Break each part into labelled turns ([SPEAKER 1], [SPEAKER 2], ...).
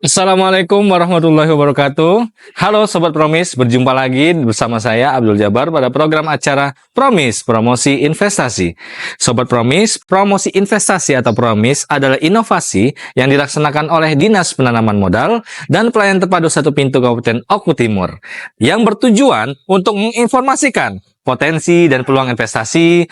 [SPEAKER 1] Assalamualaikum warahmatullahi wabarakatuh. Halo Sobat Promis, berjumpa lagi bersama saya Abdul Jabar pada program acara Promis, Promosi Investasi. Sobat Promis, promosi investasi atau Promis adalah inovasi yang dilaksanakan oleh Dinas Penanaman Modal dan Pelayanan Terpadu Satu Pintu Kabupaten Oku Timur yang bertujuan untuk menginformasikan potensi dan peluang investasi,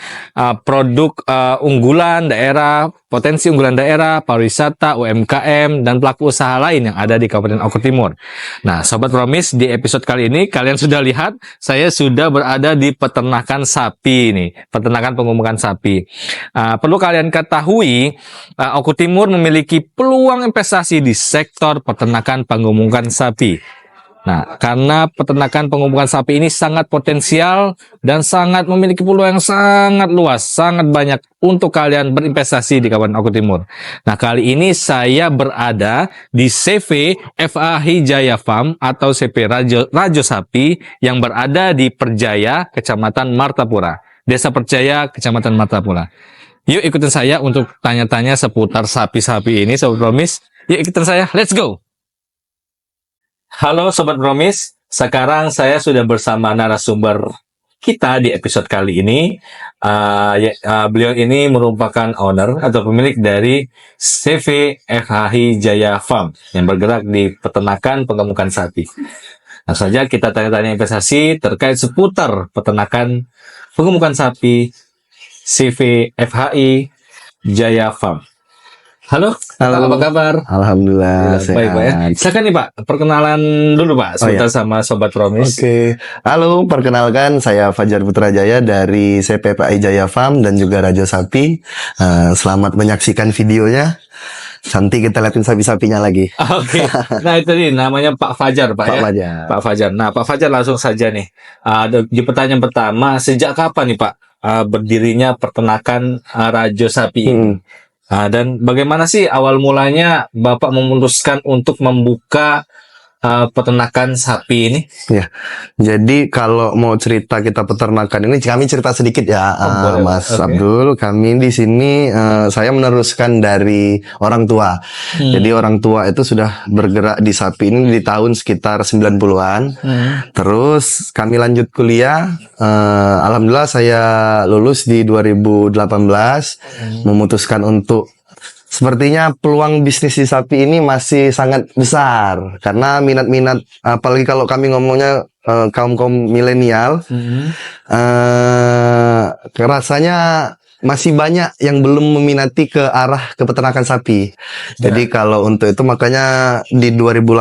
[SPEAKER 1] produk unggulan daerah, potensi unggulan daerah, pariwisata, UMKM, dan pelaku usaha lain yang ada di Kabupaten Oku Timur. Nah, Sobat Promis, di episode kali ini kalian sudah lihat, saya sudah berada di peternakan sapi nih, peternakan pengumpulkan sapi. Perlu kalian ketahui, Oku Timur memiliki peluang investasi di sektor peternakan pengumpulkan sapi. Nah, karena peternakan pengumpulkan sapi ini sangat potensial dan sangat memiliki peluang yang sangat luas, sangat banyak untuk kalian berinvestasi di Kabupaten Oku Timur. Nah, kali ini saya berada di CV FAHI Jaya Farm atau CV Rajo Sapi yang berada di Perjaya, Kecamatan Martapura. Desa Perjaya, Kecamatan Martapura. Yuk ikutin saya untuk tanya-tanya seputar sapi-sapi ini, Sobat Promis. Yuk ikutin saya, let's go! Halo Sobat Promis, sekarang saya sudah bersama narasumber kita di episode kali ini. Beliau ini merupakan owner atau pemilik dari CV FAHI Jaya Farm yang bergerak di peternakan pengemukan sapi. Langsung saja kita tanya-tanya investasi terkait seputar peternakan pengemukan sapi CV FAHI Jaya Farm. Halo, apa kabar?
[SPEAKER 2] Alhamdulillah, sehat.
[SPEAKER 1] Baik, Pak ya. Silakan nih Pak, perkenalan dulu Pak, sebentar sama Sobat Promis.
[SPEAKER 2] Oke. Halo, perkenalkan saya Fajar Putrajaya dari CPPI Jaya Farm dan juga Rajo Sapi. Selamat menyaksikan videonya. Nanti kita liatin sapi-sapinya lagi.
[SPEAKER 1] Oke. Nah itu nih namanya Pak Fajar Pak ya.
[SPEAKER 2] Fajar.
[SPEAKER 1] Pak Fajar. Nah Pak Fajar langsung saja nih. Di pertanyaan pertama, sejak kapan nih Pak berdirinya peternakan Rajo Sapi ini? Dan bagaimana sih awal mulanya Bapak memutuskan untuk membuka peternakan sapi ini?
[SPEAKER 2] Ya, jadi kalau mau cerita kita peternakan ini, kami cerita sedikit ya, Mas Abdul. Kami di sini saya meneruskan dari orang tua. Jadi orang tua itu sudah bergerak di sapi ini di tahun sekitar 90-an. Terus kami lanjut kuliah. Alhamdulillah saya lulus di 2018. Memutuskan untuk sepertinya peluang bisnis di sapi ini masih sangat besar karena minat-minat, apalagi kalau kami ngomongnya kaum milenial, rasanya masih banyak yang belum meminati ke arah ke peternakan sapi. Jadi kalau untuk itu makanya di 2018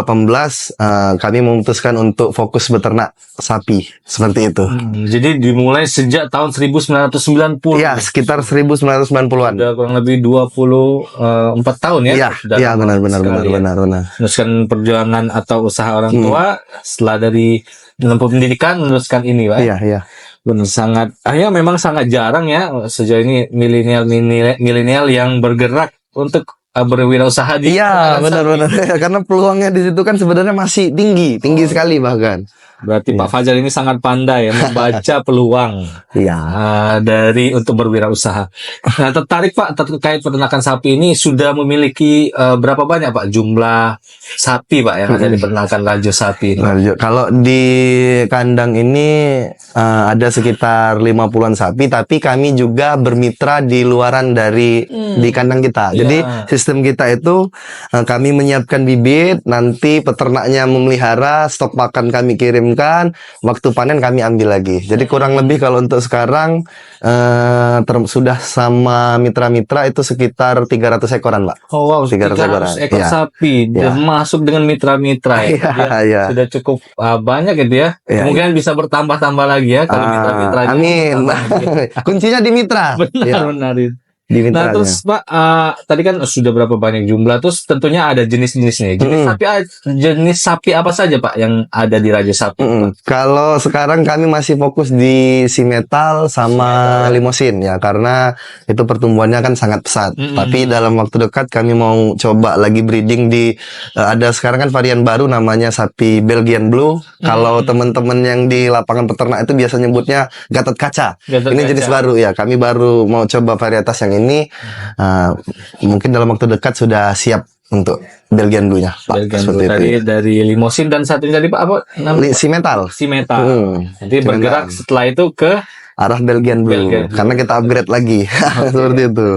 [SPEAKER 2] kami memutuskan untuk fokus beternak sapi seperti itu.
[SPEAKER 1] Jadi dimulai sejak tahun 1990.
[SPEAKER 2] Ya, sekitar 1990-an.
[SPEAKER 1] Sudah kurang lebih 24 tahun ya.
[SPEAKER 2] Iya, benar.
[SPEAKER 1] Meneruskan perjuangan atau usaha orang tua setelah dari dalam pendidikan meneruskan ini, Pak.
[SPEAKER 2] Iya.
[SPEAKER 1] Benar, sangat memang sangat jarang ya sejauh ini milenial yang bergerak untuk berwirausaha di
[SPEAKER 2] benar karena peluangnya di situ kan sebenarnya masih tinggi sekali bahkan.
[SPEAKER 1] Berarti Pak Fajar ini sangat pandai ya membaca peluang dari untuk berwirausaha. Nah, tertarik Pak terkait peternakan sapi ini sudah memiliki berapa banyak Pak jumlah sapi Pak yang ada di peternakan Rajo Sapi ini?
[SPEAKER 2] Kalau di kandang ini ada sekitar 50-an sapi, tapi kami juga bermitra di luaran dari di kandang kita. Jadi sistem kita itu kami menyiapkan bibit, nanti peternaknya memelihara, stok pakan kami kirim, waktu panen kami ambil lagi. Jadi kurang lebih kalau untuk sekarang sudah sama mitra-mitra itu sekitar 300 ekoran, Pak.
[SPEAKER 1] Oh wow, 300 ekor sapi masuk dengan mitra-mitra ya. Sudah cukup banyak gitu ya. Kemungkinan bisa bertambah-tambah lagi ya kalau mitra-mitranya.
[SPEAKER 2] Amin. Kuncinya di mitra.
[SPEAKER 1] Benar. Nah terus Pak, tadi kan sudah berapa banyak jumlah, terus tentunya ada jenis-jenisnya. Jenis sapi apa saja Pak yang ada di Rajo Sapi?
[SPEAKER 2] Kalau sekarang kami masih fokus di simetal sama limosin ya, karena itu pertumbuhannya kan sangat pesat. Tapi dalam waktu dekat kami mau coba lagi breeding di ada sekarang kan varian baru namanya sapi Belgian Blue. Kalau teman-teman yang di lapangan peternak itu biasa nyebutnya Gatot Kaca. Ini jenis baru ya. Kami baru mau coba varietas yang ini. Mungkin dalam waktu dekat sudah siap untuk Belgian Blue-nya, Pak.
[SPEAKER 1] Belgian
[SPEAKER 2] Seperti
[SPEAKER 1] Blue
[SPEAKER 2] itu.
[SPEAKER 1] tadi dari limosin dan satu ini tadi Pak apa namanya?
[SPEAKER 2] Si metal.
[SPEAKER 1] Si metal. Nanti
[SPEAKER 2] Si
[SPEAKER 1] bergerak
[SPEAKER 2] metal.
[SPEAKER 1] setelah itu ke
[SPEAKER 2] Arah Belgian Blue.
[SPEAKER 1] Belgian Blue.
[SPEAKER 2] Karena kita upgrade lagi. Seperti itu.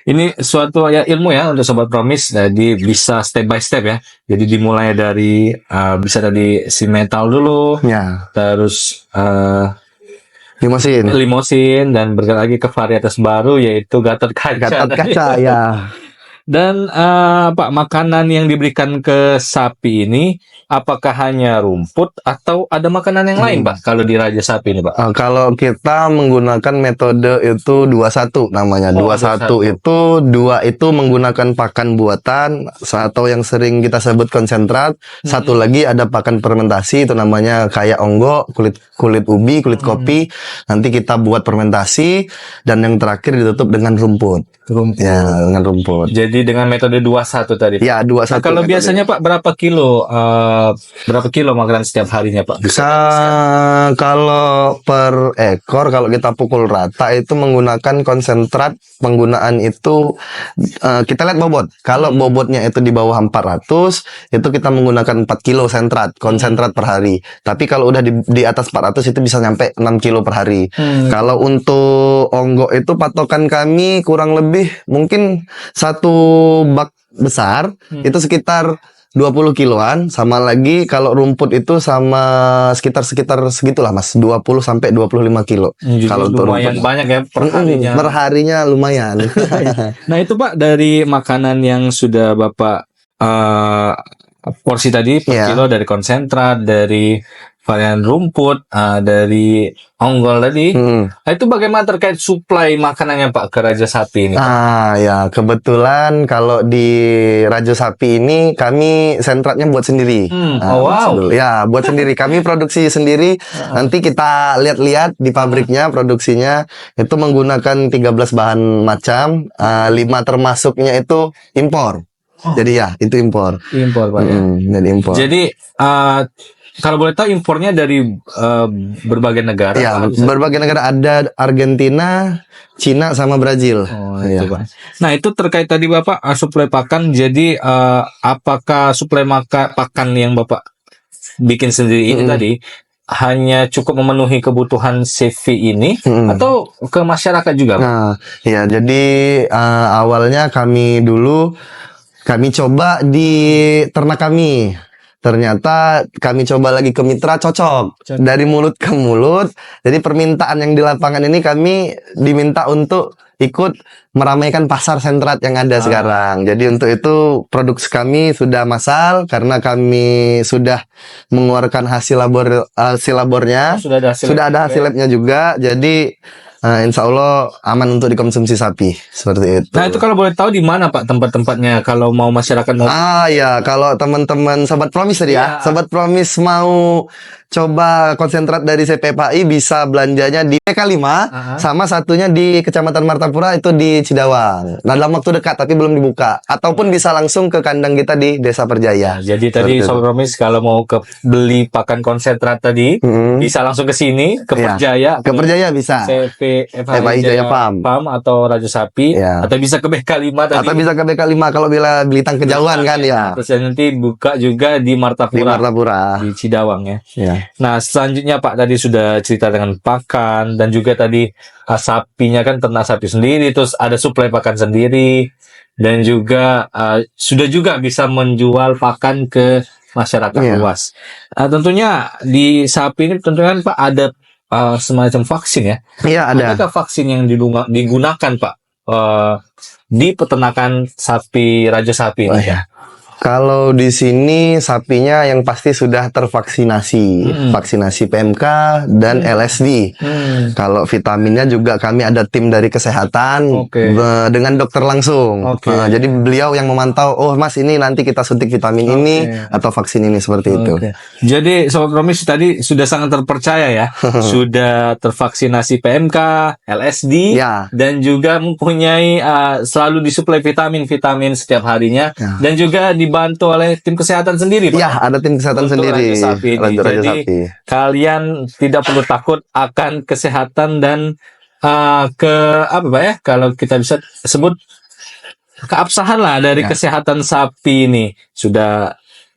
[SPEAKER 1] ini suatu ya ilmu ya untuk Sobat Promise. Jadi bisa step by step ya. Jadi dimulai dari bisa tadi si metal dulu,
[SPEAKER 2] Ya,
[SPEAKER 1] terus
[SPEAKER 2] limosin.
[SPEAKER 1] limosin dan bergerak lagi ke varietas baru yaitu Gatot Kaca.
[SPEAKER 2] Gatot
[SPEAKER 1] tadi.
[SPEAKER 2] kaca, ya.
[SPEAKER 1] Dan Pak, makanan yang diberikan ke sapi ini apakah hanya rumput atau ada makanan yang lain Pak kalau di Raja Sapi ini Pak?
[SPEAKER 2] Kalau kita menggunakan metode itu 21 namanya.
[SPEAKER 1] Oh,
[SPEAKER 2] 21 itu dua itu menggunakan pakan buatan atau yang sering kita sebut konsentrat. Satu lagi ada pakan fermentasi itu namanya kayak onggo, kulit ubi, kulit kopi. Nanti kita buat fermentasi dan yang terakhir ditutup dengan rumput. Ya, dengan rumput.
[SPEAKER 1] Jadi dengan metode 21 tadi.
[SPEAKER 2] Ya, 21.
[SPEAKER 1] Nah, kalau
[SPEAKER 2] metode.
[SPEAKER 1] biasanya Pak berapa kilo makanan setiap harinya Pak?
[SPEAKER 2] Kalau per ekor kalau kita pukul rata itu menggunakan konsentrat, penggunaan itu kita lihat bobot. Kalau bobotnya itu di bawah 400 itu kita menggunakan 4 kilo konsentrat per hari. Tapi kalau udah di atas 400 itu bisa nyampe 6 kilo per hari. Kalau untuk onggo itu patokan kami kurang lebih mungkin satu bak besar itu sekitar 20 kiloan, sama lagi kalau rumput itu sama sekitar segitulah Mas, 20 sampai 25 kilo.
[SPEAKER 1] Jadi
[SPEAKER 2] Kalau untuk
[SPEAKER 1] lumayan
[SPEAKER 2] rumput.
[SPEAKER 1] banyak ya per harinya.
[SPEAKER 2] Per harinya lumayan.
[SPEAKER 1] Nah itu Pak dari makanan yang sudah Bapak porsi tadi per
[SPEAKER 2] Iya.
[SPEAKER 1] kilo dari konsentrat, dari varian rumput, dari onggol tadi. Nah itu bagaimana terkait suplai makanannya Pak ke Raja Sapi ini?
[SPEAKER 2] Ya kebetulan kalau di Raja Sapi ini kami sentratnya buat sendiri.
[SPEAKER 1] Oh wow.
[SPEAKER 2] Ya buat sendiri. Kami produksi sendiri. Nanti kita lihat-lihat di pabriknya produksinya itu menggunakan 13 bahan macam. 5 termasuknya itu impor. Jadi ya itu impor.
[SPEAKER 1] Impor Pak ya.
[SPEAKER 2] Jadi impor.
[SPEAKER 1] Jadi kalau boleh tahu impornya dari berbagai negara.
[SPEAKER 2] Ya,
[SPEAKER 1] Pak?
[SPEAKER 2] berbagai negara ada Argentina, Cina sama Brazil.
[SPEAKER 1] Oh,
[SPEAKER 2] Ya.
[SPEAKER 1] itu, Pak. Nah, itu terkait tadi Bapak suplai pakan. Jadi apakah suplai pakan yang Bapak bikin sendiri ini tadi hanya cukup memenuhi kebutuhan CV ini atau ke masyarakat juga, Pak?
[SPEAKER 2] Nah, ya jadi awalnya kami coba di ternak kami. Ternyata kami coba lagi ke mitra cocok. Dari mulut ke mulut. Jadi permintaan yang di lapangan ini kami diminta untuk ikut meramaikan pasar sentrat yang ada sekarang. Jadi untuk itu produksi kami sudah massal karena kami sudah mengeluarkan hasil labornya. Sudah ada hasil labnya juga. Jadi insya Allah aman untuk dikonsumsi sapi seperti itu.
[SPEAKER 1] Nah itu kalau boleh tahu di mana Pak tempat-tempatnya kalau mau masyarakat mau?
[SPEAKER 2] Ya kalau teman-teman Sobat Promise tadi ya, Sobat Promise mau coba konsentrat dari CPPI bisa belanjanya di PK5 sama satunya di Kecamatan Martapura itu di Cidawang. Nah dalam waktu dekat tapi belum dibuka. Ataupun bisa langsung ke kandang kita di Desa Perjaya.
[SPEAKER 1] Jadi tadi Sobat Promise kalau mau beli pakan konsentrat tadi bisa langsung ke sini ke Perjaya.
[SPEAKER 2] Ke Perjaya bisa.
[SPEAKER 1] CPFI Jaya Farm atau Raja Sapi atau bisa ke BK5 tadi.
[SPEAKER 2] Atau bisa ke BK5 kalau bila Belitang kejauhan kan ya.
[SPEAKER 1] Terus nanti buka juga di Martapura. Di Cidawang ya. Nah selanjutnya Pak tadi sudah cerita dengan pakan dan juga tadi sapinya kan ternak sapi sendiri, terus ada suplai pakan sendiri dan juga sudah juga bisa menjual pakan ke masyarakat luas. Tentunya di sapi ini tentunya kan Pak ada semacam vaksin ya. Iya ada. Adakah vaksin yang digunakan Pak di peternakan sapi Raja Sapi ini?
[SPEAKER 2] Kalau di sini sapinya yang pasti sudah tervaksinasi, vaksinasi PMK dan LSD. Kalau vitaminnya juga kami ada tim dari kesehatan dengan dokter langsung. Jadi beliau yang memantau, oh Mas ini nanti kita suntik vitamin ini atau vaksin ini seperti itu.
[SPEAKER 1] Jadi Sobat Promise tadi sudah sangat terpercaya ya, sudah tervaksinasi PMK, LSD, dan juga mempunyai selalu disuplai vitamin setiap harinya, dan juga dibantu oleh tim kesehatan sendiri Pak.
[SPEAKER 2] Iya, ada tim kesehatan sendiri.
[SPEAKER 1] Jadi kalian tidak perlu takut akan kesehatan dan kalau kita bisa sebut keabsahan lah dari
[SPEAKER 2] Ya.
[SPEAKER 1] kesehatan sapi ini sudah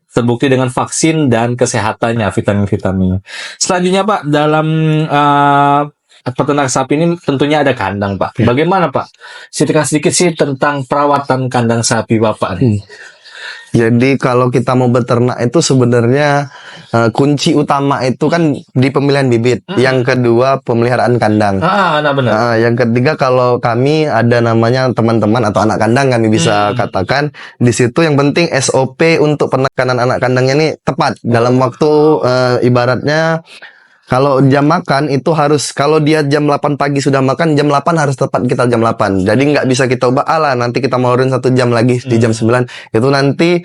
[SPEAKER 1] terbukti dengan vaksin dan kesehatannya, vitamin-vitaminnya. Selanjutnya Pak, dalam peternak sapi ini tentunya ada kandang Pak. Bagaimana Pak? Ceritakan sedikit sih tentang perawatan kandang sapi Bapak nih.
[SPEAKER 2] Jadi kalau kita mau beternak itu sebenarnya kunci utama itu kan di pemilihan bibit. Yang kedua pemeliharaan kandang.
[SPEAKER 1] Benar.
[SPEAKER 2] Yang ketiga kalau kami ada namanya teman-teman atau anak kandang kami bisa katakan di situ yang penting SOP untuk penekanan anak kandangnya ini tepat dalam waktu ibaratnya. Kalau jam makan itu harus, kalau dia jam 8 pagi sudah makan, jam 8 harus tepat kita jam 8. Jadi nggak bisa kita ubah, nanti kita maurin 1 jam lagi di jam 9. Itu nanti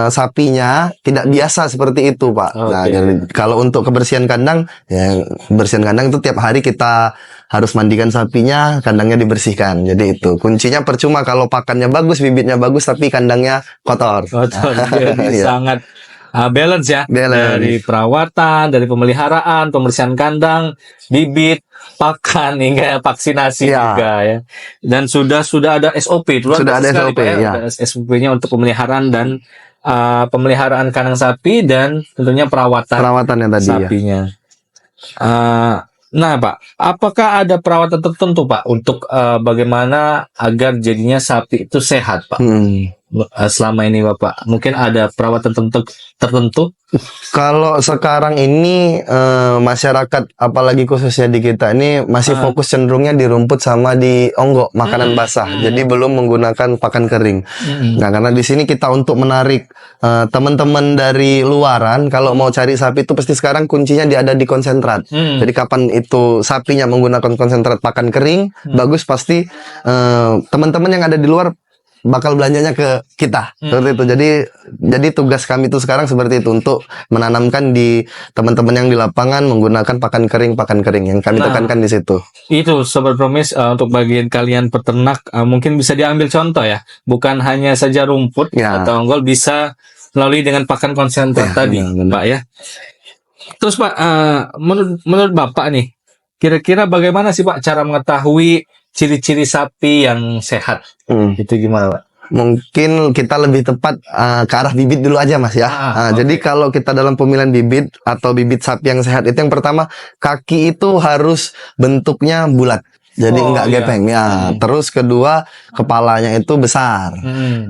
[SPEAKER 2] sapinya tidak biasa seperti itu, Pak. Nah, jadi, kalau untuk kebersihan kandang, ya kebersihan kandang itu tiap hari kita harus mandikan sapinya, kandangnya dibersihkan. Jadi itu kuncinya. Percuma kalau pakannya bagus, bibitnya bagus, tapi kandangnya kotor.
[SPEAKER 1] Jadi sangat balance ya. Dari perawatan, dari pemeliharaan, pembersihan kandang, bibit, pakan hingga vaksinasi juga ya. Dan sudah ada SOP.
[SPEAKER 2] Sudah ada SOP ya.
[SPEAKER 1] Ada SOP-nya untuk pemeliharaan dan pemeliharaan kandang sapi dan tentunya
[SPEAKER 2] perawatannya tadi
[SPEAKER 1] sapinya. Nah Pak, apakah ada perawatan tertentu Pak untuk bagaimana agar jadinya sapi itu sehat Pak? Selama ini Bapak, mungkin ada perawatan tertentu?
[SPEAKER 2] Kalau sekarang ini masyarakat, apalagi khususnya di kita ini masih fokus cenderungnya di rumput sama di onggok, makanan basah. Jadi belum menggunakan pakan kering. Nah, karena di sini kita untuk menarik teman-teman dari luaran, kalau mau cari sapi itu pasti sekarang kuncinya dia ada di konsentrat. Jadi kapan itu sapinya menggunakan konsentrat pakan kering, bagus pasti teman-teman yang ada di luar bakal belanjanya ke kita seperti itu. Jadi tugas kami itu sekarang seperti itu, untuk menanamkan di teman-teman yang di lapangan menggunakan pakan kering yang kami tekankan di situ.
[SPEAKER 1] Itu Sobat Promise, untuk bagian kalian peternak mungkin bisa diambil contoh ya, bukan hanya saja rumput atau onggol, bisa melalui dengan pakan konsentrat tadi Pak ya. Terus Pak, menurut Bapak nih, kira-kira bagaimana sih Pak cara mengetahui ciri-ciri sapi yang sehat? Itu gimana Pak?
[SPEAKER 2] Mungkin kita lebih tepat ke arah bibit dulu aja Mas ya. Jadi kalau kita dalam pemilihan bibit atau bibit sapi yang sehat itu yang pertama, kaki itu harus bentuknya bulat. Jadi enggak gepeng ya. Terus kedua, kepalanya itu besar.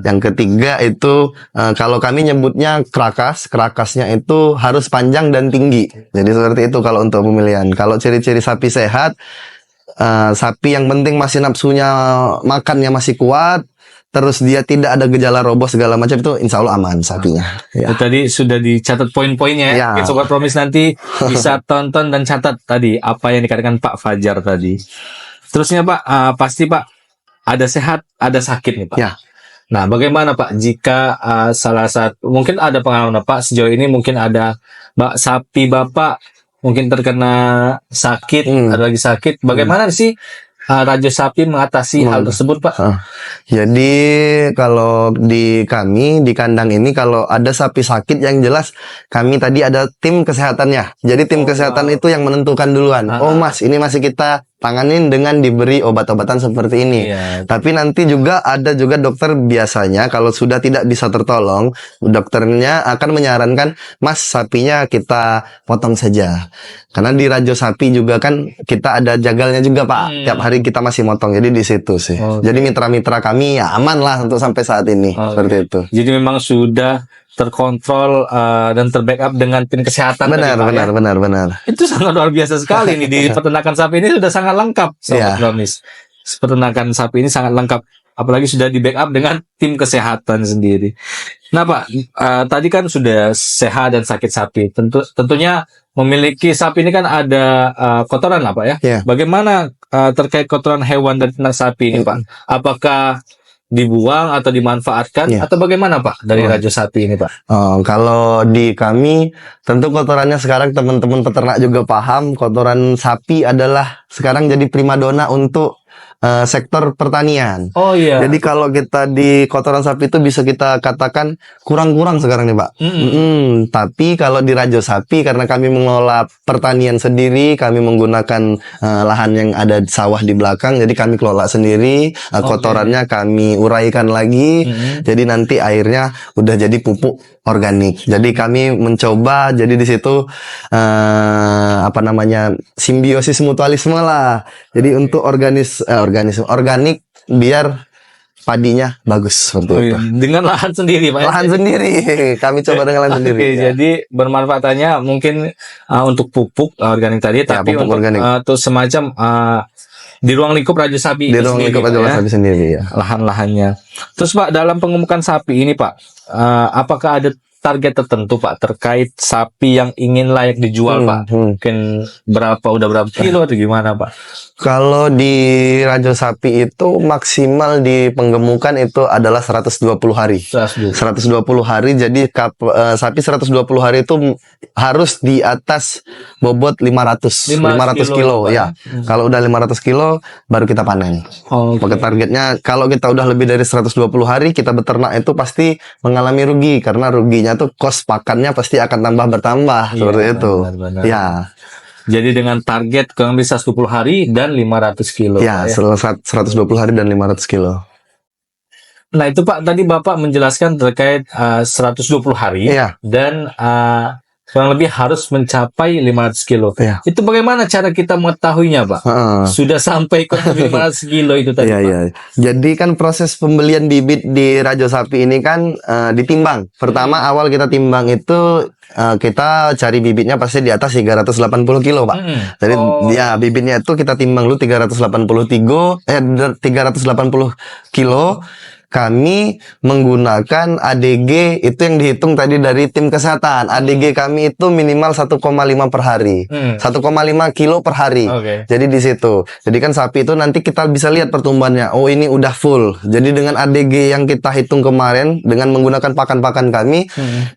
[SPEAKER 2] Yang ketiga itu kalau kami nyebutnya kerakasnya itu harus panjang dan tinggi. Jadi seperti itu kalau untuk pemilihan. Kalau ciri-ciri sapi sehat, sapi yang penting masih nafsunya makannya masih kuat, terus dia tidak ada gejala roboh segala macam, itu insya Allah aman sapinya.
[SPEAKER 1] Ya. Tadi sudah dicatat poin-poinnya ya. Sobat Promise nanti bisa tonton dan catat tadi apa yang dikatakan Pak Fajar tadi. Terusnya Pak, pasti Pak ada sehat, ada sakit nih Pak.
[SPEAKER 2] Ya.
[SPEAKER 1] Nah, bagaimana Pak jika salah satu, mungkin ada pengalaman Pak sejauh ini, mungkin ada sapi Bapak mungkin terkena sakit, ada lagi sakit. Bagaimana sih Raja Sapi mengatasi hal tersebut Pak?
[SPEAKER 2] Jadi kalau di kami di kandang ini, kalau ada sapi sakit yang jelas kami tadi ada tim kesehatannya. Jadi tim kesehatan itu yang menentukan duluan. Mas, ini masih kita tanganin dengan diberi obat-obatan seperti ini. Tapi nanti juga ada dokter, biasanya kalau sudah tidak bisa tertolong, dokternya akan menyarankan, Mas, sapinya kita potong saja. Karena di Rajo Sapi juga kan kita ada jagalnya juga Pak. Tiap hari kita masih motong. Jadi di situ sih. Jadi mitra-mitra kami ya aman lah untuk sampai saat ini. Seperti itu.
[SPEAKER 1] Jadi memang sudah terkontrol dan terbackup dengan tim kesehatan.
[SPEAKER 2] Benar.
[SPEAKER 1] Itu sangat luar biasa sekali nih, di peternakan sapi ini sudah sangat lengkap Sobat Promise. Peternakan sapi ini sangat lengkap, apalagi sudah di backup dengan tim kesehatan sendiri. Nah Pak, tadi kan sudah sehat dan sakit sapi. Tentunya memiliki sapi ini kan ada kotoran lah Pak ya. Bagaimana terkait kotoran hewan dan ternak sapi ini Pak? Apakah dibuang atau dimanfaatkan atau bagaimana Pak dari Rajo Sapi ini Pak?
[SPEAKER 2] Kalau di kami tentu kotorannya sekarang teman-teman peternak juga paham, kotoran sapi adalah sekarang jadi primadona untuk sektor pertanian.
[SPEAKER 1] Oh iya.
[SPEAKER 2] Jadi kalau kita di kotoran sapi itu bisa kita katakan kurang-kurang sekarang nih Pak. Tapi kalau di Rajo Sapi karena kami mengelola pertanian sendiri, kami menggunakan lahan yang ada sawah di belakang, jadi kami kelola sendiri, kotorannya kami uraikan lagi, jadi nanti airnya udah jadi pupuk organik. Jadi kami mencoba jadi di situ apa namanya simbiosis mutualisme lah. Jadi untuk organik biar padinya bagus seperti itu.
[SPEAKER 1] Dengan lahan sendiri, Pak.
[SPEAKER 2] Lahan sendiri, kami coba dengan lahan sendiri.
[SPEAKER 1] Oke, jadi bermanfaatannya mungkin untuk pupuk organik tadi, tapi
[SPEAKER 2] pupuk
[SPEAKER 1] untuk
[SPEAKER 2] organik.
[SPEAKER 1] tuh semacam di ruang lingkup Raja Sapi
[SPEAKER 2] Di
[SPEAKER 1] itu
[SPEAKER 2] ruang
[SPEAKER 1] sendiri,
[SPEAKER 2] lingkup
[SPEAKER 1] Pak,
[SPEAKER 2] Raja
[SPEAKER 1] ya.
[SPEAKER 2] Sapi sendiri ya.
[SPEAKER 1] Lahan-lahannya. Terus Pak, dalam pengemukan sapi ini Pak, apakah ada target tertentu Pak terkait sapi yang ingin layak dijual Pak? Mungkin udah berapa kilo atau gimana Pak?
[SPEAKER 2] Kalau di Rajo Sapi itu maksimal di penggemukan itu adalah 120 hari. 120 hari, jadi sapi 120 hari itu harus di atas bobot 500 kilo ya. Kalau udah 500 kilo baru kita panen. Pakai targetnya kalau kita udah lebih dari 120 hari kita beternak itu pasti mengalami rugi karena ruginya tuh kos pakannya pasti akan bertambah seperti itu.
[SPEAKER 1] Benar.
[SPEAKER 2] Ya.
[SPEAKER 1] Jadi dengan target kurang lebih 120 hari dan 500 kilo.
[SPEAKER 2] Ya,
[SPEAKER 1] Pak,
[SPEAKER 2] 120 hari dan 500 kilo.
[SPEAKER 1] Nah itu Pak, tadi Bapak menjelaskan terkait 120 hari dan kurang lebih harus mencapai 500 kilo. Itu bagaimana cara kita mengetahuinya Pak? Sudah sampai kurang lebih 500 kilo itu tadi Pak?
[SPEAKER 2] Jadi kan proses pembelian bibit di Rajo Sapi ini kan ditimbang. Pertama awal kita timbang itu kita cari bibitnya pasti di atas 380 kilo Pak. Jadi ya bibitnya itu kita timbang dulu 380 kilo. Kami menggunakan ADG itu yang dihitung tadi dari tim kesehatan. ADG kami itu minimal 1,5 per hari. 1,5 kilo per hari. Jadi di situ. Jadi kan sapi itu nanti kita bisa lihat pertumbuhannya. Oh ini udah full. Jadi dengan ADG yang kita hitung kemarin dengan menggunakan pakan-pakan kami,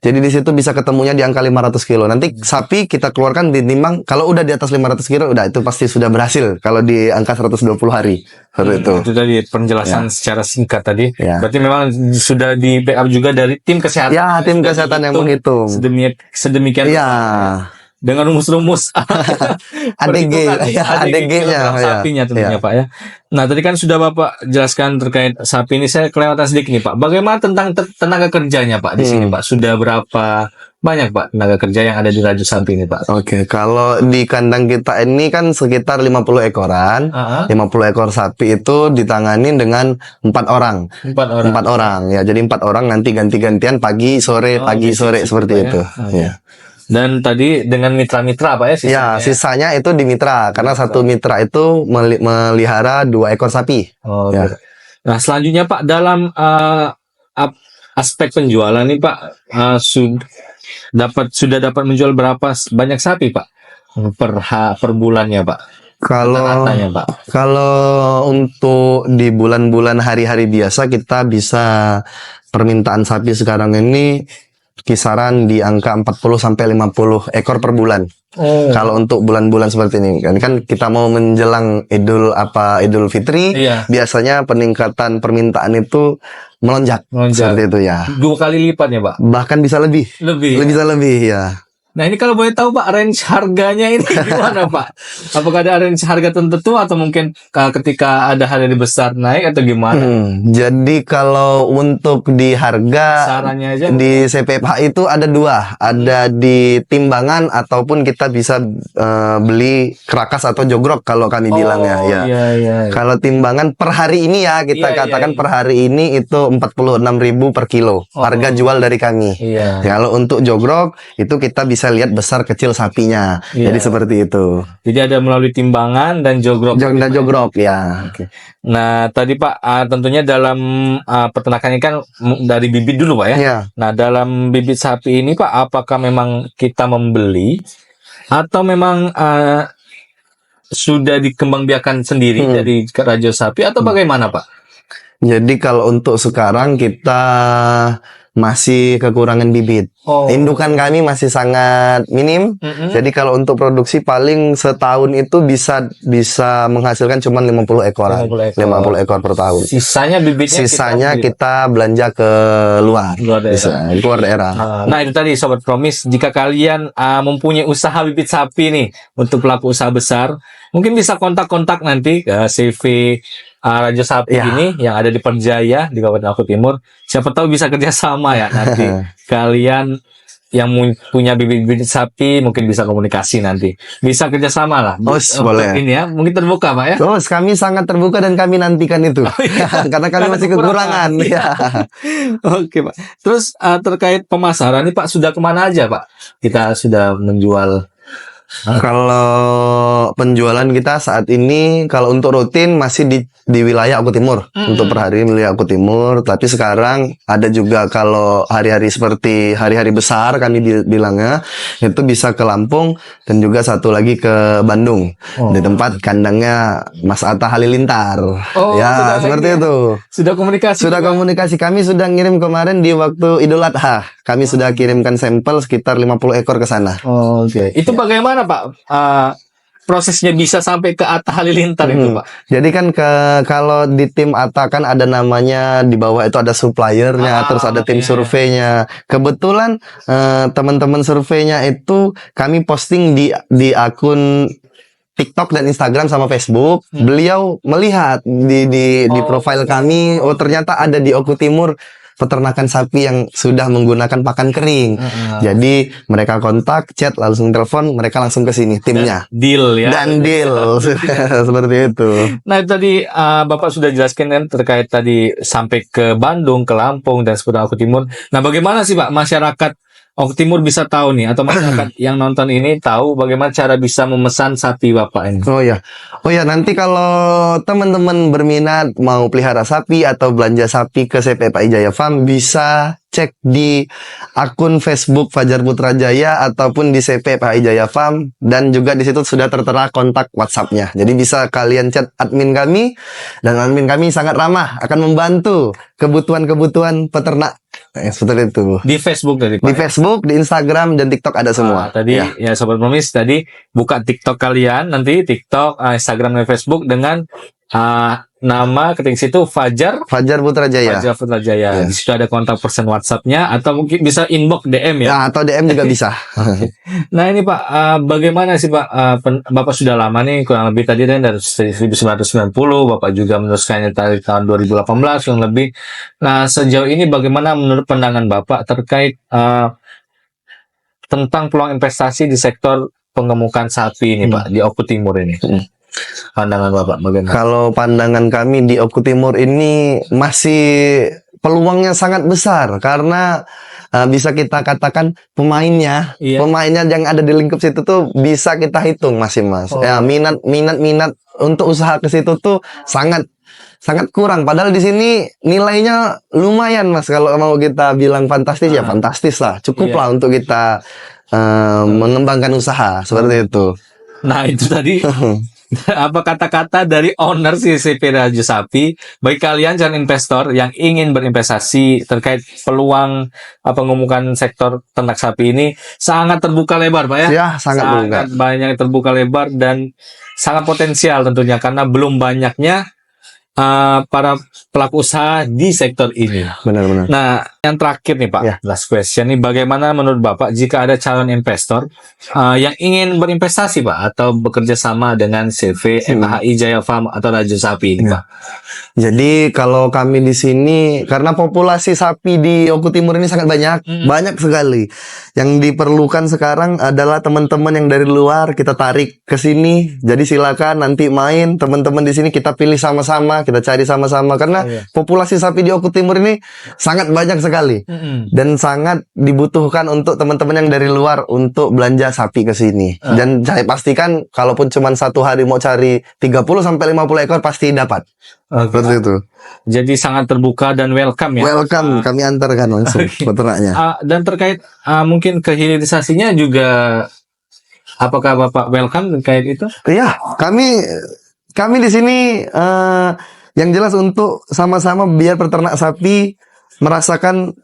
[SPEAKER 2] jadi di situ bisa ketemunya di angka 500 kilo. Nanti sapi kita keluarkan ditimbang kalau udah di atas 500 kilo udah itu pasti sudah berhasil kalau di angka 120 hari. Itu
[SPEAKER 1] tadi penjelasan secara singkat tadi. Berarti memang sudah di backup juga dari tim kesehatan.
[SPEAKER 2] Ya, tim kesehatan yang menghitung.
[SPEAKER 1] Sedemikian. Dengan rumus-rumus
[SPEAKER 2] ADG-nya
[SPEAKER 1] sapinya tentunya Pak ya. Nah tadi kan sudah Bapak jelaskan terkait sapi ini, saya kelewatan sedikit nih Pak. Bagaimana tentang tenaga kerjanya Pak di sini Pak? Sudah berapa banyak Pak tenaga kerja yang ada di Rajo Sapi ini Pak?
[SPEAKER 2] Oke, kalau di kandang kita ini kan sekitar 50 ekoran. 50 ekor sapi itu ditangani dengan 4 orang. 4 orang ya. Jadi 4 orang nanti ganti-gantian pagi sore seperti itu. Ya.
[SPEAKER 1] Dan tadi dengan mitra-mitra Pak ya sisanya?
[SPEAKER 2] Ya, sisanya itu di mitra karena satu mitra itu melihara 2 ekor sapi.
[SPEAKER 1] Nah, selanjutnya Pak dalam aspek penjualan nih Pak, sudah dapat menjual berapa banyak sapi Pak per bulannya Pak?
[SPEAKER 2] Kalau untuk di bulan-bulan hari-hari biasa kita bisa permintaan sapi sekarang ini kisaran di angka 40 sampai 50 ekor per bulan. Kalau untuk bulan-bulan seperti ini kan kita mau menjelang Idul Fitri, biasanya peningkatan permintaan itu melonjak. Seperti itu ya.
[SPEAKER 1] 2 kali lipatnya Pak.
[SPEAKER 2] Bahkan bisa lebih bisa lebih ya.
[SPEAKER 1] Nah ini kalau boleh tahu Pak, range harganya ini gimana Pak? Apakah ada range harga tertentu atau mungkin ketika ada harga besar naik atau gimana?
[SPEAKER 2] Jadi kalau untuk di harga
[SPEAKER 1] sarannya aja
[SPEAKER 2] di CPFH itu ada 2, ada di timbangan ataupun kita bisa beli kerakas atau jogrok kalau kami bilangnya ya. Kalau timbangan per hari ini ya kita katakan per hari ini itu 46.000 per kilo harga jual dari kami. Kalau untuk jogrok itu kita bisa lihat besar kecil sapinya. Jadi seperti itu.
[SPEAKER 1] Jadi ada melalui timbangan dan jogrok.
[SPEAKER 2] Ya.
[SPEAKER 1] Nah tadi Pak tentunya dalam peternakan ini kan dari bibit dulu Pak ya. Nah dalam bibit sapi ini Pak, apakah memang kita membeli atau memang sudah dikembangbiakan sendiri dari Rajo Sapi atau bagaimana Pak?
[SPEAKER 2] Jadi kalau untuk sekarang kita masih kekurangan bibit.
[SPEAKER 1] Oh.
[SPEAKER 2] Indukan kami masih sangat minim. Jadi kalau untuk produksi paling setahun itu bisa menghasilkan cuma 50 ekoran. 50 ekor per tahun.
[SPEAKER 1] Sisanya bibitnya
[SPEAKER 2] Sisanya kita belanja ke luar. Keluar daerah.
[SPEAKER 1] Nah, itu tadi Sobat Promis, jika kalian mempunyai usaha bibit sapi nih untuk pelaku usaha besar, mungkin bisa kontak-kontak nanti ke CV Raja Sapi ini yang ada di Perjaya di Kabupaten Aku Timur. Siapa tahu bisa kerjasama ya nanti. Kalian yang punya bibit-bibit sapi mungkin bisa komunikasi nanti. Bisa kerjasama lah.
[SPEAKER 2] Boleh.
[SPEAKER 1] Ini ya, mungkin terbuka Pak ya.
[SPEAKER 2] Kami sangat terbuka dan kami nantikan itu. Karena kami masih kekurangan. Ya.
[SPEAKER 1] Oke Pak. Terus terkait pemasaran ini Pak, sudah kemana aja Pak? Kita sudah menjual.
[SPEAKER 2] Kalau penjualan kita saat ini, kalau untuk rutin masih di wilayah Aku Timur. Untuk per hari wilayah Aku Timur. Tapi sekarang ada juga kalau hari-hari seperti hari-hari besar kami bilangnya, itu bisa ke Lampung dan juga satu lagi ke Bandung. Di tempat kandangnya Mas Atta Halilintar. Ya, seperti itu.
[SPEAKER 1] Sudah komunikasi?
[SPEAKER 2] Sudah komunikasi. Kami sudah ngirim kemarin di waktu Idul Adha. Kami sudah kirimkan sampel sekitar 50 ekor ke sana.
[SPEAKER 1] Oke. Itu bagaimana Pak? Prosesnya bisa sampai ke Atta Halilintar itu Pak?
[SPEAKER 2] Jadi kan kalau di tim Atta kan ada namanya, di bawah itu ada suppliernya, terus ada tim surveinya. Kebetulan teman-teman surveinya itu kami posting di akun TikTok dan Instagram sama Facebook. Beliau melihat di profil kami, ternyata ada di Oku Timur peternakan sapi yang sudah menggunakan pakan kering. Jadi mereka kontak, chat, langsung telepon, mereka langsung ke sini timnya.
[SPEAKER 1] Deal ya.
[SPEAKER 2] Dan deal seperti itu.
[SPEAKER 1] Nah, itu tadi Bapak sudah jelaskan kan terkait tadi sampai ke Bandung, ke Lampung dan seputar Aku Timur. Nah, bagaimana sih Pak masyarakat Aku Timur bisa tahu nih, atau masyarakat yang nonton ini tahu bagaimana cara bisa memesan sapi Bapak ini?
[SPEAKER 2] Oh ya, nanti kalau teman-teman berminat mau pelihara sapi atau belanja sapi ke CP Pak Ijaya Farm, bisa cek di akun Facebook Fajar Putra Jaya ataupun di CP Pak Ijaya Farm, dan juga di situ sudah tertera kontak WhatsApp-nya. Jadi bisa kalian chat admin kami, dan admin kami sangat ramah, akan membantu kebutuhan-kebutuhan peternak. Seperti itu.
[SPEAKER 1] Di Facebook tadi Pak?
[SPEAKER 2] Di Facebook, di Instagram, dan TikTok ada semua.
[SPEAKER 1] Tadi ya Sobat Promis, tadi buka TikTok kalian, nanti TikTok, Instagram, dan Facebook dengan nama ketik situ Fajar
[SPEAKER 2] Putra Jaya.
[SPEAKER 1] Fajar Putra Jaya. Di situ ada kontak person WhatsApp-nya, atau mungkin bisa inbox DM ya.
[SPEAKER 2] Ya, atau DM juga bisa.
[SPEAKER 1] Nah ini Pak, bagaimana sih Pak? Bapak sudah lama nih, kurang lebih tadi dari 1990, Bapak juga meneruskannya dari tahun 2018 kurang lebih. Nah, sejauh ini bagaimana menurut pandangan Bapak terkait tentang peluang investasi di sektor pengemukan sapi ini Pak, di Oku Timur ini? Pandangan Bapak bagaimana?
[SPEAKER 2] Kalau pandangan kami di Oku Timur ini masih peluangnya sangat besar, karena bisa kita katakan pemainnya yang ada di lingkup situ tuh bisa kita hitung masih Mas. Ya, minat untuk usaha ke situ tuh sangat kurang. Padahal di sini nilainya lumayan Mas. Kalau mau kita bilang fantastis ya fantastis lah. Cukup lah untuk kita mengembangkan usaha seperti itu.
[SPEAKER 1] Nah itu tadi apa kata-kata dari owner CCP Raja Sapi bagi kalian calon investor yang ingin berinvestasi terkait peluang pengemukan sektor ternak sapi ini sangat terbuka lebar Pak ya?
[SPEAKER 2] Ya, sangat
[SPEAKER 1] banyak terbuka lebar dan sangat potensial tentunya, karena belum banyaknya para pelaku usaha di sektor ini.
[SPEAKER 2] Benar-benar.
[SPEAKER 1] Nah, yang terakhir nih Pak, last question nih, bagaimana menurut Bapak jika ada calon investor yang ingin berinvestasi Pak atau bekerja sama dengan CV FHI Jaya Farm atau Raja Sapi ini Pak?
[SPEAKER 2] Jadi kalau kami di sini, karena populasi sapi di Oku Timur ini sangat banyak sekali. Yang diperlukan sekarang adalah teman-teman yang dari luar kita tarik ke sini. Jadi silakan nanti main teman-teman di sini, kita pilih sama-sama, kita cari sama-sama, karena populasi sapi di Oku Timur ini sangat banyak sekali dan sangat dibutuhkan untuk teman-teman yang dari luar untuk belanja sapi ke sini. Dan saya pastikan kalaupun cuma satu hari mau cari 30 sampai 50 ekor pasti dapat. Seperti itu.
[SPEAKER 1] Jadi sangat terbuka dan welcome ya.
[SPEAKER 2] Welcome, kami antarkan langsung peternaknya.
[SPEAKER 1] Dan terkait mungkin kehilirisasinya juga, apakah Bapak welcome terkait itu?
[SPEAKER 2] Iya, kami di sini yang jelas untuk sama-sama biar peternak sapi merasakan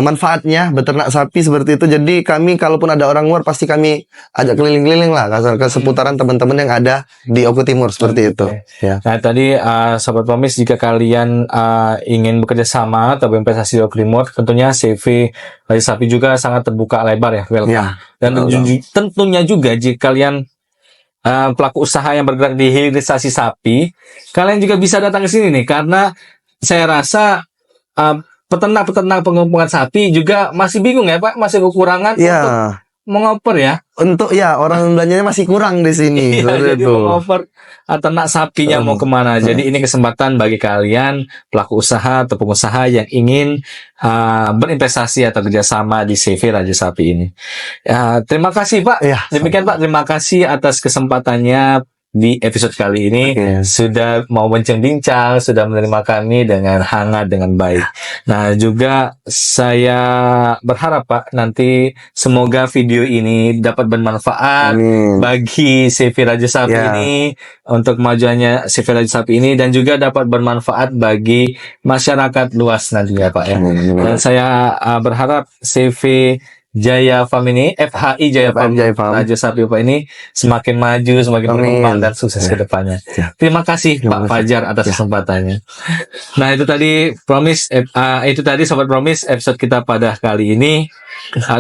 [SPEAKER 2] manfaatnya beternak sapi seperti itu. Jadi kami kalaupun ada orang luar pasti kami ajak keliling-keliling lah ke seputaran teman-teman yang ada di Oku Timur seperti itu. Ya.
[SPEAKER 1] Nah tadi Sobat Promis, jika kalian ingin bekerja sama atau berinvestasi di Oku Timur, tentunya CV Raja Sapi juga sangat terbuka lebar ya, welcome.
[SPEAKER 2] Ya.
[SPEAKER 1] Dan tentunya juga jika kalian pelaku usaha yang bergerak di hilirisasi sapi, kalian juga bisa datang ke sini nih, karena saya rasa peternak-peternak pengumpulan sapi juga masih bingung ya Pak, masih kekurangan untuk mengoper ya.
[SPEAKER 2] Untuk orang belanjanya masih kurang di sini.
[SPEAKER 1] Jadi mengoper ternak sapinya mau kemana. Jadi ini kesempatan bagi kalian pelaku usaha atau pengusaha yang ingin berinvestasi atau kerjasama di CV Raja Sapi ini. Terima kasih Pak. Demikian Pak, terima kasih atas kesempatannya di episode kali ini. Sudah mau bincang-bincang, sudah menerima kami dengan hangat, dengan baik. Nah, juga saya berharap Pak, nanti semoga video ini dapat bermanfaat bagi CV Raja Sapi ini, untuk kemajuannya CV Raja Sapi ini, dan juga dapat bermanfaat bagi masyarakat luas nantinya Pak ya. Dan saya berharap CV Jaya Farm ini, FHI Jaya Farm Raja Sapi Pak ini semakin maju, semakin berkembang dan sukses ke depannya. Terima kasih Pak Fajar atas kesempatannya. Nah, itu tadi itu tadi Sobat Promis episode kita pada kali ini.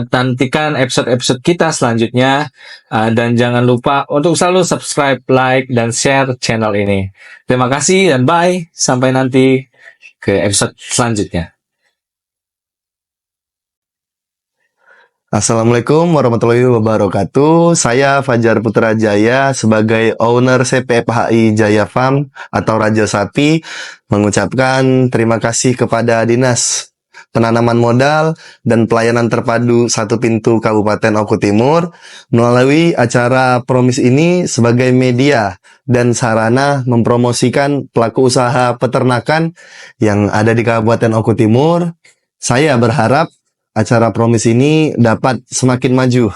[SPEAKER 1] Nantikan episode-episode kita selanjutnya, dan jangan lupa untuk selalu subscribe, like, dan share channel ini. Terima kasih dan bye, sampai nanti ke episode selanjutnya.
[SPEAKER 2] Assalamualaikum warahmatullahi wabarakatuh. Saya Fajar Putra Jaya sebagai owner CPFHI Jaya Farm atau Raja Sapi mengucapkan terima kasih kepada Dinas Penanaman Modal dan Pelayanan Terpadu Satu Pintu Kabupaten Oku Timur melalui acara Promis ini sebagai media dan sarana mempromosikan pelaku usaha peternakan yang ada di Kabupaten Oku Timur. Saya berharap acara Promis ini dapat semakin maju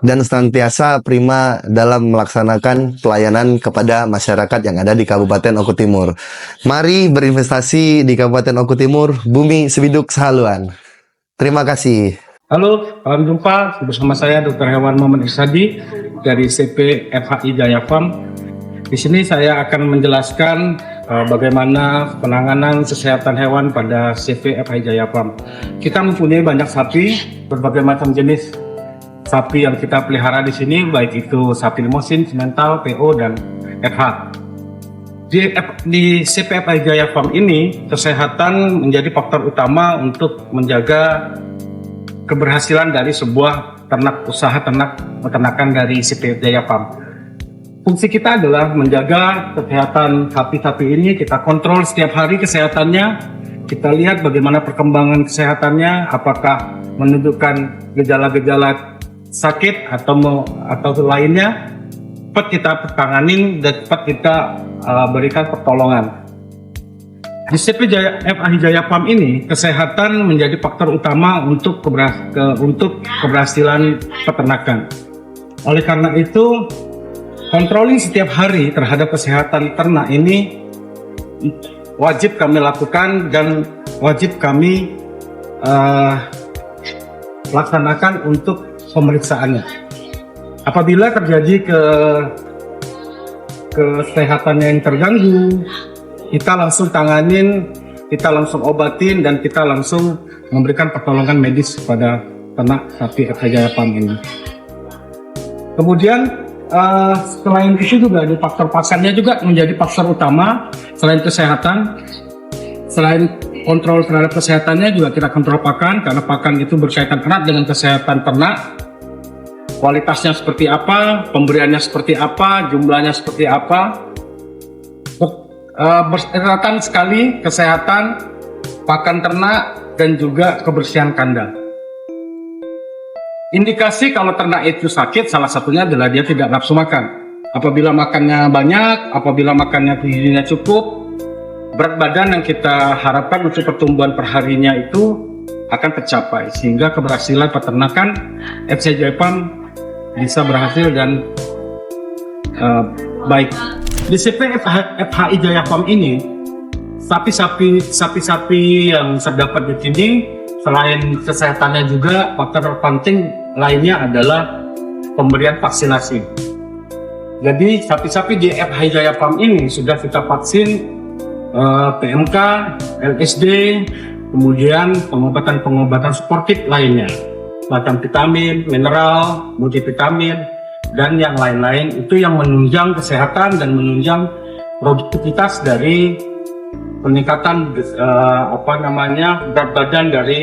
[SPEAKER 2] dan senantiasa prima dalam melaksanakan pelayanan kepada masyarakat yang ada di Kabupaten Oku Timur. Mari berinvestasi di Kabupaten Oku Timur, bumi sebiduk sehaluan. Terima kasih.
[SPEAKER 3] Halo, salam jumpa bersama saya Dr. Hewan Muhammad Irsadi dari CP FHI Jaya Farm. Di sini saya akan menjelaskan bagaimana penanganan kesehatan hewan pada CV FHI Jaya Farm. Kita mempunyai banyak sapi, berbagai macam jenis sapi yang kita pelihara di sini, baik itu sapi limosin, simental, PO, dan FH. Di CV FHI Jaya Farm ini, kesehatan menjadi faktor utama untuk menjaga keberhasilan dari sebuah usaha peternakan dari CV Jaya Farm. Fungsi kita adalah menjaga kesehatan sapi-sapi ini, kita kontrol setiap hari kesehatannya, kita lihat bagaimana perkembangan kesehatannya, apakah menunjukkan gejala-gejala sakit atau lainnya, cepat kita tanganin dan cepat kita berikan pertolongan. Di CP FHI Jaya Farm ini, kesehatan menjadi faktor utama untuk keberhasilan peternakan. Oleh karena itu, controlling setiap hari terhadap kesehatan ternak ini wajib kami lakukan dan wajib kami laksanakan untuk pemeriksaannya. Apabila terjadi kesehatannya yang terganggu, kita langsung tanganin, kita langsung obatin, dan kita langsung memberikan pertolongan medis kepada ternak sapi FHI Jaya Farm ini. Kemudian selain itu juga di faktor pakannya juga menjadi faktor utama. Selain kesehatan, selain kontrol terhadap kesehatannya, juga kita kontrol pakan, karena pakan itu berkaitan erat dengan kesehatan ternak. Kualitasnya seperti apa, pemberiannya seperti apa, jumlahnya seperti apa. Berkaitan sekali kesehatan pakan ternak dan juga kebersihan kandang. Indikasi kalau ternak itu sakit salah satunya adalah dia tidak nafsu makan. Apabila makannya banyak, apabila makannya gizinya cukup, berat badan yang kita harapkan untuk pertumbuhan perharinya itu akan tercapai, sehingga keberhasilan peternakan FHI Jaya Farm bisa berhasil dan baik. Di CP FHI Jaya Farm ini, sapi-sapi yang terdapat di sini selain kesehatannya juga, faktor penting lainnya adalah pemberian vaksinasi. Jadi sapi-sapi di FH Jaya Farm ini sudah kita vaksin PMK, LSD, kemudian pengobatan-pengobatan suportif lainnya, macam vitamin, mineral, multivitamin, dan yang lain-lain. Itu yang menunjang kesehatan dan menunjang produktivitas dari peningkatan berat badan dari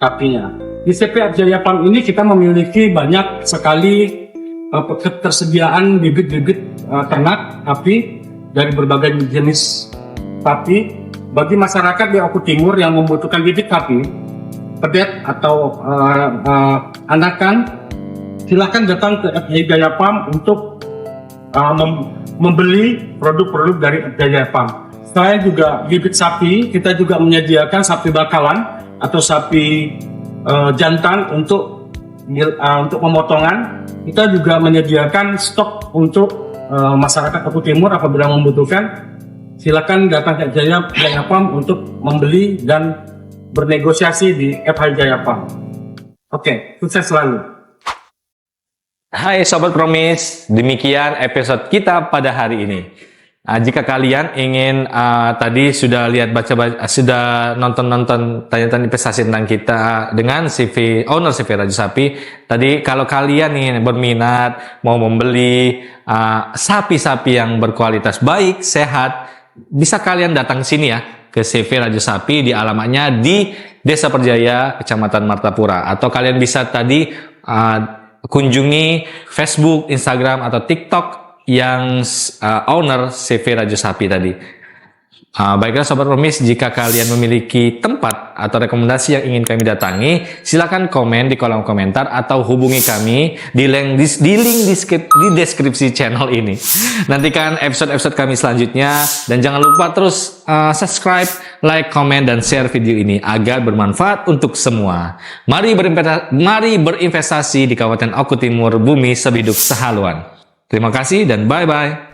[SPEAKER 3] sapinya. Di CP Jaya Farm ini kita memiliki banyak sekali ketersediaan bibit-bibit ternak sapi dari berbagai jenis sapi. Bagi masyarakat di Oku Timur yang membutuhkan bibit sapi pedet atau anakan, silahkan datang ke FJ Jaya Farm untuk membeli produk-produk dari Jaya Farm. Selain juga bibit sapi, kita juga menyediakan sapi bakalan atau sapi jantan untuk pemotongan. Kita juga menyediakan stok untuk masyarakat Oku Timur apabila membutuhkan. Silakan datang ke Jaya Farm untuk membeli dan bernegosiasi di FH Jaya Farm. Oke, sukses selalu.
[SPEAKER 1] Hai Sobat Promis, demikian episode kita pada hari ini. Jika kalian ingin tadi sudah lihat sudah nonton tanya-tanya investasi tentang kita dengan owner CV Raja Sapi. Tadi kalau kalian ingin berminat mau membeli sapi-sapi yang berkualitas baik, sehat, bisa kalian datang sini ya ke CV Raja Sapi di alamatnya di Desa Perjaya, Kecamatan Martapura, atau kalian bisa tadi kunjungi Facebook, Instagram, atau TikTok yang owner CV Raja Sapi tadi. Baiklah Sobat Promis, jika kalian memiliki tempat atau rekomendasi yang ingin kami datangi, silakan komen di kolom komentar atau hubungi kami di link di deskripsi channel ini. Nantikan episode-episode kami selanjutnya, dan jangan lupa terus subscribe, like, komen, dan share video ini agar bermanfaat untuk semua. Mari berinvestasi di Kabupaten Oku Timur, bumi sebiduk sehaluan. Terima kasih dan bye-bye.